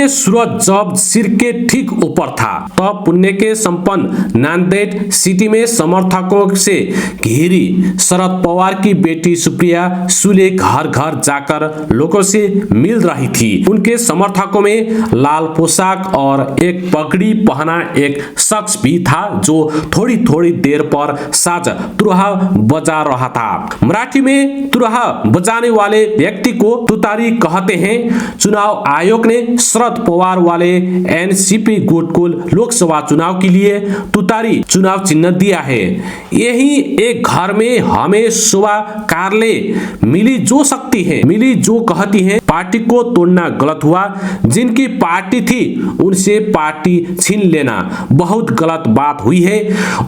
सूर्य जब सिर के ठीक ऊपर था तब पुण्य के संपन्न नांदेड़ सिटी में समर्थकों से घिरी शरद पवार की बेटी सुप्रिया सुले घर घर जाकर लोगों से मिल रही थी। उनके समर्थकों में लाल पोशाक और एक पगड़ी पहना एक शख्स भी था जो थोड़ी थोड़ी देर पर साज तुरहा बजा रहा था। मराठी में तुरहा बजाने वाले व्यक्ति को तुतारी कहते हैं। चुनाव आयोग ने शरद पवार वाले एनसीपी गुट को लोकसभा चुनाव के लिए तुतारी चुनाव चिन्ह दिया है। यही एक घर में हमें शोभा कार्यालय मिली जो शक्ति है, मिली जो कहती है पार्टी को तोड़ना गलत हुआ, जिनकी पार्टी थी उनसे पार्टी छीन लेना बहुत गलत बात हुई है।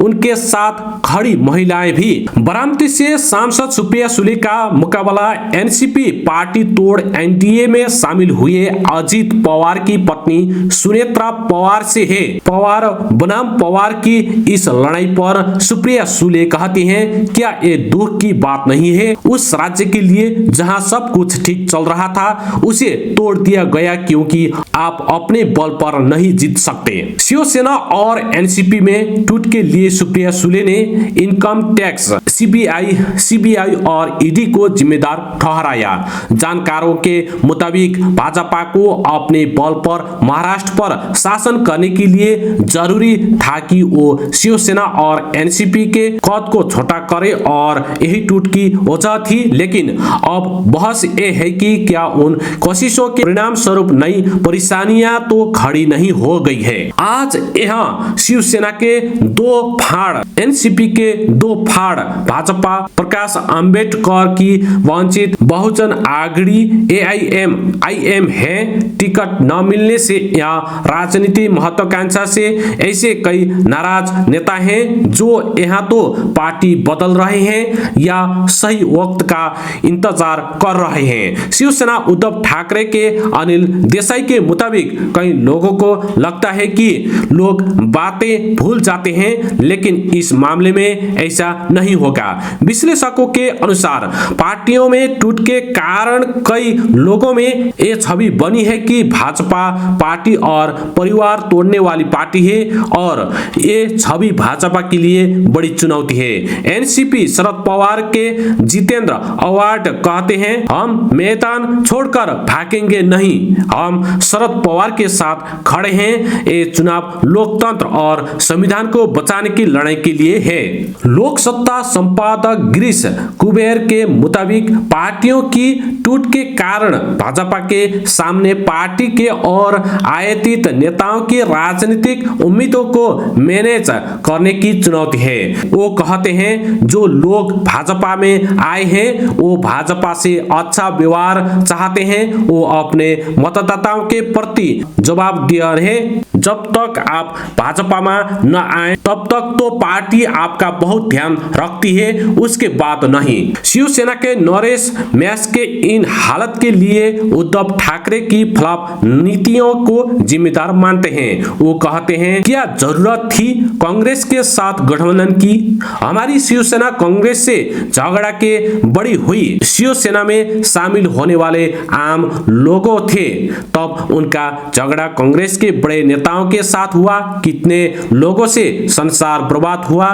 उनके साथ खड़ी महिलाएं भी। बारामती से सांसद सुप्रिया सुले का मुकाबला एनसीपी पार्टी तोड़ एनडीए में शामिल हुए अजित पवार की पत्नी सुनेत्रा पवार से है। पवार बनाम पवार की इस लड़ाई पर सुप्रिया सुले कहती हैं, क्या ये दुख की बात नहीं है? उस राज्य के लिए जहां सब कुछ ठीक चल रहा था उसे तोड़ दिया गया क्योंकि आप अपने बल पर नहीं जीत सकते। शिवसेना और एनसीपी में टूट के लिए सुप्रिया सुले ने इनकम टैक्स, सीबीआई और ईडी को जिम्मेदार ठहराया। जानकारों के मुताबिक भाजपा को अपने बल पर महाराष्ट्र पर शासन करने के लिए जरूरी था कि वो शिवसेना और एनसीपी के कद को छोटा करे और यही टूट की वजह थी। लेकिन अब बहस ये है कि क्या उन कोशिशों के परिणाम स्वरूप नई परेशानियां तो खड़ी नहीं हो गई है। आज यहाँ शिवसेना के दो फाड़, एनसीपी के दो फाड़, भाजपा प्रकाश अंबेडकर की वंचित बहुजन आघाड़ी AIM है। टिकट न मिलने से या राजनीति महत्वाकांक्षा से ऐसे कई नाराज नेता हैं जो यहाँ तो पार्टी बदल रहे हैं या सही वक्त का इंतजार कर रहे हैं। शिवसेना उद्धव ठाकरे के अनिल देसाई के मुताबिक कई लोगों को लगता है कि लोग बातें भूल जाते हैं, लेकिन इस मामले में ऐसा नहीं होगा। विश्लेषकों के अनुसार पार्टियों में टूट के कारण कई लोगों में ये छवि बनी है कि भाजपा पार्टी और परिवार तोड़ने वाली पार्टी है और ये छवि भाजपा के लिए बड़ी चुनौती है। एनसीपी शरद पवार के जितेंद्र अवार्ड कहते हैं, हम मैदान छोड़कर भागेंगे नहीं, हम शरद पवार के साथ खड़े हैं। ये चुनाव लोकतंत्र और संविधान को बचाने की लड़ाई के लिए है। लोक सत्ता संपादक गिरीश कुबेर के मुताबिक पार्टियों की टूट के कारण भाजपा के सामने पार्टी के और आयातित नेताओं की राजनीतिक उम्मीदों को मैनेज करने की चुनौती है। वो कहते हैं जो लोग भाजपा में आए हैं वो भाजपा से अच्छा व्यवहार चाहते हैं, वो अपने मतदाताओं के प्रति जवाबदेह हैं। जब तक आप भाजपा में न आए तब तक तो पार्टी आपका बहुत ध्यान रखती है, उसके बाद नहीं। शिवसेना के नरेश व्यास के इन हालत के लिए उद्धव ठाकरे की फ्लॉप नीतियों को जिम्मेदार मानते हैं। वो कहते हैं, क्या जरूरत थी कांग्रेस के साथ गठबंधन की? हमारी शिवसेना कांग्रेस से झगड़ा के बड़ी हुई। शिवसेना में शामिल होने वाले आम लोगों थे, तब उनका झगड़ा कांग्रेस के बड़े नेताओं के साथ हुआ। कितने लोगों से संसार बर्बाद हुआ।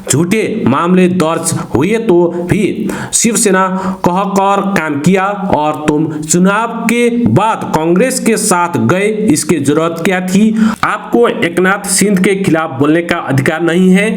झूठे मामले दर्ज हुए तो भी शिवसेना कहकर काम किया और तुम चुनाव के बाद कांग्रेस के साथ गए, इसकी जरूरत क्या थी? आपको एकनाथ शिंदे के खिलाफ बोलने का अधिकार नहीं है।